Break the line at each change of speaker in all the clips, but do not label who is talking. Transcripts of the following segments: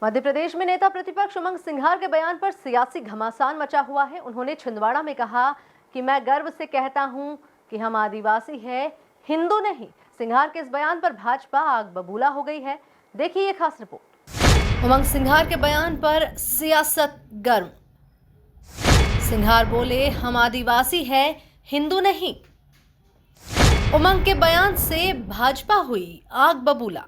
मध्य प्रदेश में नेता प्रतिपक्ष उमंग सिंघार के बयान पर सियासी घमासान मचा हुआ है। उन्होंने छिंदवाड़ा में कहा कि मैं गर्व से कहता हूं कि हम आदिवासी हैं, हिंदू नहीं। सिंघार के इस बयान पर भाजपा आग बबूला हो गई है। देखिए ये खास रिपोर्ट। उमंग सिंघार के बयान पर सियासत गर्म। सिंघार बोले, हम आदिवासी हैं, हिंदू नहीं। उमंग के बयान से भाजपा हुई आग बबूला।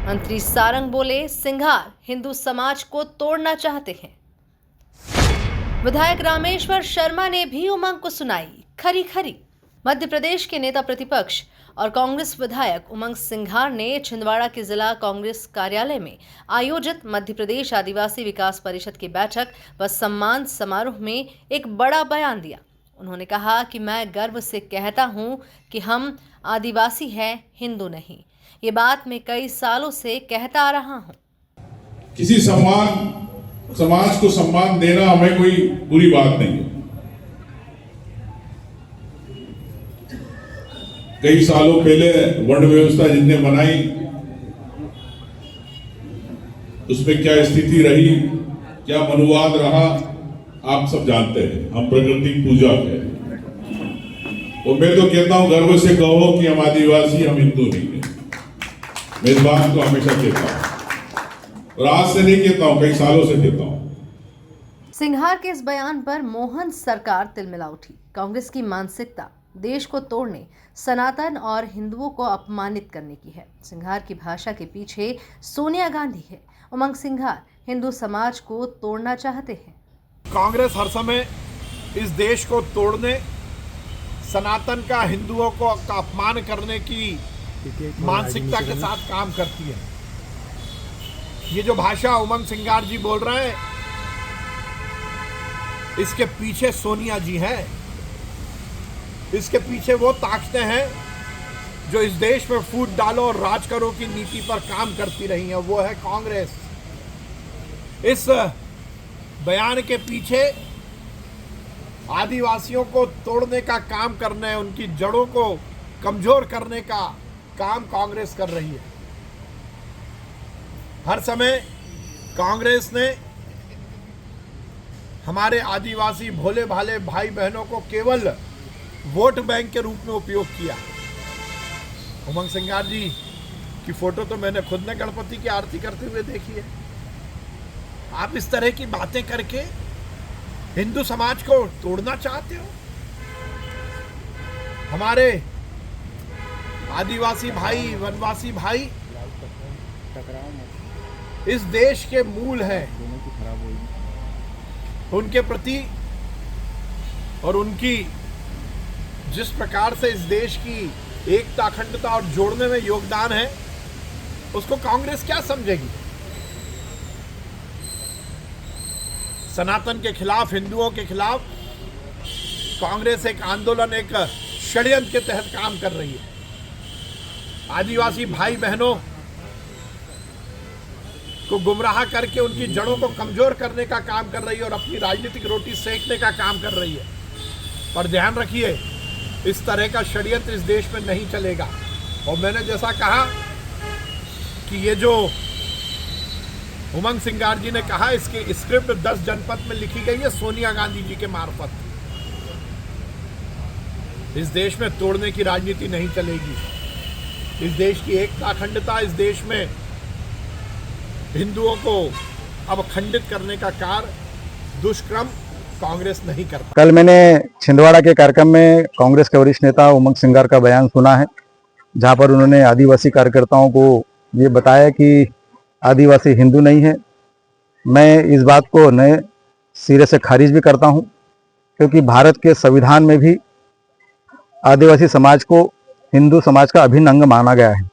मंत्री सारंग बोले, सिंघार हिंदू समाज को तोड़ना चाहते हैं। विधायक रामेश्वर शर्मा ने भी उमंग को सुनाई खरी खरी। मध्य प्रदेश के नेता प्रतिपक्ष और कांग्रेस विधायक उमंग सिंघार ने छिंदवाड़ा के जिला कांग्रेस कार्यालय में आयोजित मध्य प्रदेश आदिवासी विकास परिषद की बैठक व सम्मान समारोह में एक बड़ा बयान दिया। उन्होंने कहा कि मैं गर्व से कहता हूं कि हम आदिवासी हैं, हिंदू नहीं। ये बात मैं कई सालों से कहता आ रहा हूं।
किसी समाज को सम्मान देना हमें कोई बुरी बात नहीं है। कई सालों पहले वर्ण व्यवस्था जिनने बनाई, उसमें क्या स्थिति रही, क्या मनुवाद रहा, आप सब जानते हैं। हम प्रकृति पूजक हैं और मैं तो कहता हूं गर्व से कहो कि हम आदिवासी, हम हिंदू नहीं है। मैं इस बात को हमेशा कहता हूं और आज से नहीं कहता हूं, कई सालों से कहता हूं।
सिंघार के इस बयान पर मोहन सरकार तिलमिला उठी। कांग्रेस की मानसिकता देश को तोड़ने, सनातन और हिंदुओं को अपमानित करने की है। सिंघार की भाषा के पीछे सोनिया गांधी है। उमंग सिंघार हिंदू समाज को तोड़ना चाहते हैं।
कांग्रेस हर समय इस देश को तोड़ने, सनातन का, हिंदुओं को का अपमान करने की मानसिकता के साथ काम करती है। ये जो भाषा उमंग सिंघार जी बोल रहे हैं, इसके पीछे सोनिया जी हैं। इसके पीछे वो ताकतें हैं जो इस देश में फूट डालो और राज करो की नीति पर काम करती रही हैं। वो है कांग्रेस। इस बयान के पीछे आदिवासियों को तोड़ने का काम करने, उनकी जड़ों को कमजोर करने का काम कांग्रेस कर रही है। हर समय कांग्रेस ने हमारे आदिवासी भोले भाले भाई बहनों को केवल वोट बैंक के रूप में उपयोग किया। उमंग सिंघार जी की फोटो तो मैंने खुद ने गणपति की आरती करते हुए देखी है। आप इस तरह की बातें करके हिंदू समाज को तोड़ना चाहते हो। हमारे आदिवासी भाई, वनवासी भाई इस देश के मूल हैं। उनके प्रति और उनकी जिस प्रकार से इस देश की एकता, अखंडता और जोड़ने में योगदान है, उसको कांग्रेस क्या समझेगी। सनातन के खिलाफ, हिंदुओं के खिलाफ कांग्रेस एक आंदोलन, एक षड्यंत्र के तहत काम कर रही है। आदिवासी भाई बहनों को गुमराह करके उनकी जड़ों को कमजोर करने का काम कर रही है और अपनी राजनीतिक रोटी सेकने का काम कर रही है। पर ध्यान रखिए, इस तरह का षड्यंत्र इस देश में नहीं चलेगा। और मैंने जैसा कहा कि ये जो उमंग सिंघार जी ने कहा, इसकी स्क्रिप्ट 10 जनपद में लिखी गई है सोनिया गांधी जी के मार्फत। इस देश में तोड़ने की राजनीति नहीं चलेगी। इस देश की एकता, अखंडता, इस देश में हिंदुओं को अब खंडित करने का कार्य, दुष्कर्म कांग्रेस नहीं करता।
कल मैंने छिंदवाड़ा के कार्यक्रम में कांग्रेस के वरिष्ठ नेता उमंग सिंघार का बयान सुना है, जहां पर उन्होंने आदिवासी कार्यकर्ताओं को ये बताया कि आदिवासी हिंदू नहीं है। मैं इस बात को नए सिरे से खारिज भी करता हूं, क्योंकि भारत के संविधान में भी आदिवासी समाज को हिंदू समाज का अभिन्न अंग माना गया है।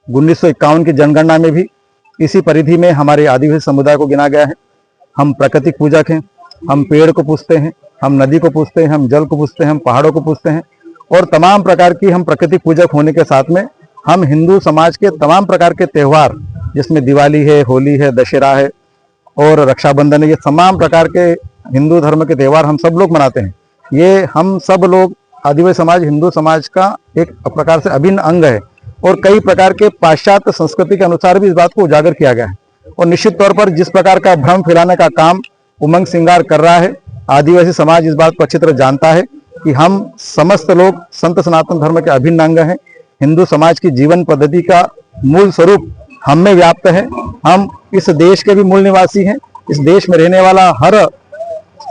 1951 की जनगणना में भी इसी परिधि में हमारे आदिवासी समुदाय को गिना गया है। हम प्राकृतिक पूजक हैं, हम पेड़ को पूजते हैं, हम नदी को पूजते हैं, हम जल को पूजते हैं, हम पहाड़ों को पूजते हैं और तमाम प्रकार की हम प्राकृतिक पूजक होने के साथ में हम हिंदू समाज के तमाम प्रकार के त्यौहार, जिसमें दिवाली है, होली है, दशहरा है और रक्षाबंधन है, ये तमाम प्रकार के हिंदू धर्म के त्यौहार हम सब लोग मनाते हैं। ये हम सब लोग आदिवासी समाज हिंदू समाज का एक प्रकार से अभिन्न अंग है और कई प्रकार के पाश्चात्य संस्कृति के अनुसार भी इस बात को उजागर किया गया है। और निश्चित तौर पर जिस प्रकार का भ्रम फैलाने का काम उमंग सिंगार कर रहा है, आदिवासी समाज इस बात को अच्छी तरह जानता है कि हम समस्त लोग संत सनातन धर्म के अभिन्न अंग हैं। हिंदू समाज की जीवन पद्धति का मूल स्वरूप हम में व्याप्त है। हम इस देश के भी मूल निवासी हैं। इस देश में रहने वाला हर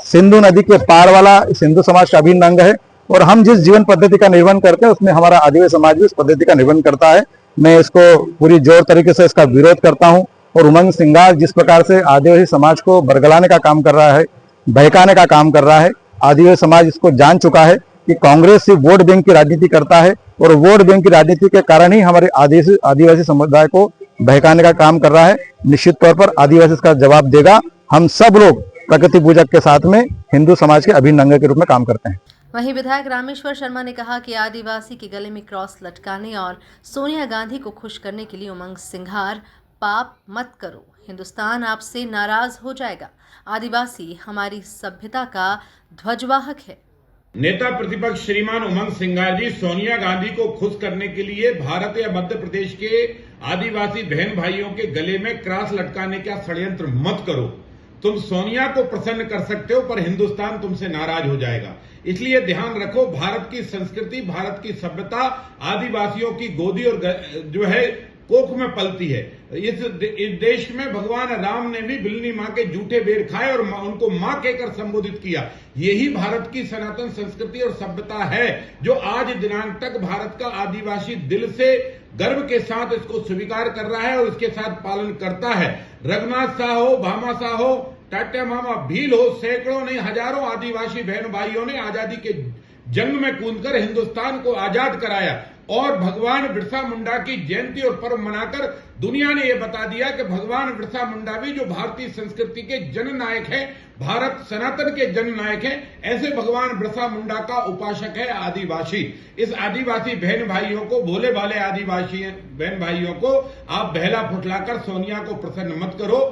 सिंधु नदी के पार वाला इस हिंदू समाज का अभिन्न अंग है और हम जिस जीवन पद्धति का निर्वहन करते हैं उसमें हमारा आदिवासी समाज भी उस पद्धति का निर्वहन करता है। मैं इसको पूरी जोर तरीके से इसका विरोध करता हूं और उमंग सिंगार जिस प्रकार से आदिवासी समाज को बरगलाने का काम कर रहा है, बहकाने का काम कर रहा है, आदिवासी समाज इसको जान चुका है कि कांग्रेस सिर्फ वोट बैंक की राजनीति करता है और वोट बैंक की राजनीति के कारण ही हमारे आदिवासी समुदाय को बहकाने का काम कर रहा है। निश्चित तौर पर आदिवासी इसका जवाब देगा। हम सब लोग प्रकृति पूजक के साथ में हिंदू समाज के अभिन्न अंग के रूप में काम करते हैं।
वहीं विधायक रामेश्वर शर्मा ने कहा कि आदिवासी के गले में क्रॉस लटकाने और सोनिया गांधी को खुश करने के लिए उमंग सिंघार पाप मत करो, हिंदुस्तान आपसे नाराज हो जाएगा। आदिवासी हमारी सभ्यता का ध्वजवाहक है।
नेता प्रतिपक्ष श्रीमान उमंग सिंघार जी सोनिया गांधी को खुश करने के लिए भारत या मध्य प्रदेश के आदिवासी बहन भाइयों के गले में क्रॉस लटकाने का षड्यंत्र मत करो। तुम सोनिया को प्रसन्न कर सकते हो पर हिंदुस्तान तुमसे नाराज हो जाएगा। इसलिए ध्यान रखो, भारत की संस्कृति, भारत की सभ्यता आदिवासियों की गोदी और जो है कोख में पलती है। इस देश में भगवान राम ने भी बिल्ली मां के जूठे बेर खाए और उनको मां कहकर संबोधित किया। यही भारत की सनातन संस्कृति और सभ्यता है जो आज दिनांक तक भारत का आदिवासी दिल से गर्व के साथ इसको स्वीकार कर रहा है और इसके साथ पालन करता है। रघुनाथ शाह हो, भामा शाह हो, टाटा मामा भील हो, सैकड़ों नहीं हजारों आदिवासी बहन भाइयों ने आजादी के जंग में कूदकर हिंदुस्तान को आजाद कराया और भगवान बिरसा मुंडा की जयंती और पर्व मनाकर दुनिया ने यह बता दिया कि भगवान बिरसा मुंडा भी जो भारतीय संस्कृति के जननायक हैं, भारत सनातन के जननायक हैं, ऐसे भगवान बिरसा मुंडा का उपासक है आदिवासी। इस आदिवासी बहन भाइयों को, भोले भाले आदिवासी बहन भाइयों को आप बहला फुसलाकर सोनिया को प्रसन्न मत करो।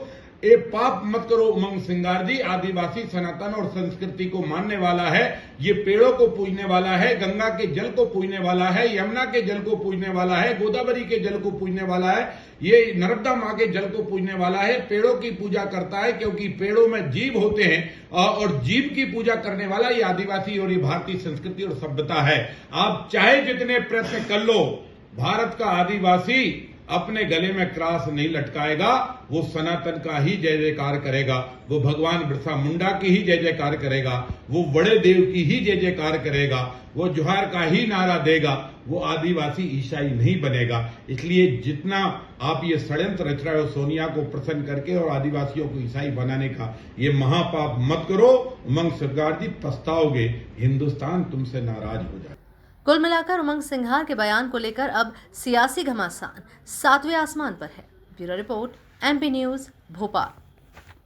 ये पाप मत करो। उमंग सिंगार जी आदिवासी सनातन और संस्कृति को मानने वाला है। ये पेड़ों को पूजने वाला है, गंगा के जल को पूजने वाला है, यमुना के जल को पूजने वाला है, गोदावरी के जल को पूजने वाला है, ये नर्मदा मां के जल को पूजने वाला है। पेड़ों की पूजा करता है क्योंकि पेड़ों में जीव होते हैं और जीव की पूजा करने वाला ये आदिवासी और ये भारतीय संस्कृति और सभ्यता है। आप चाहे जितने प्रयत्न कर लो, भारत का आदिवासी अपने गले में क्रॉस नहीं लटकाएगा। वो सनातन का ही जय जयकार करेगा, वो भगवान बिरसा मुंडा की ही जय जयकार करेगा, वो बड़े देव की ही जय जयकार करेगा, वो जोहार का ही नारा देगा। वो आदिवासी ईसाई नहीं बनेगा। इसलिए जितना आप ये षड्यंत्र रच रहे हो सोनिया को प्रसन्न करके और आदिवासियों को ईसाई बनाने का, ये महापाप मत करो। उमंग सिंगार जी पछताओगे, हिंदुस्तान तुमसे नाराज हो जाए।
कुल मिलाकर उमंग सिंघार के बयान को लेकर अब सियासी घमासान 7वें आसमान पर है। Bureau report, MP news, Bhopal.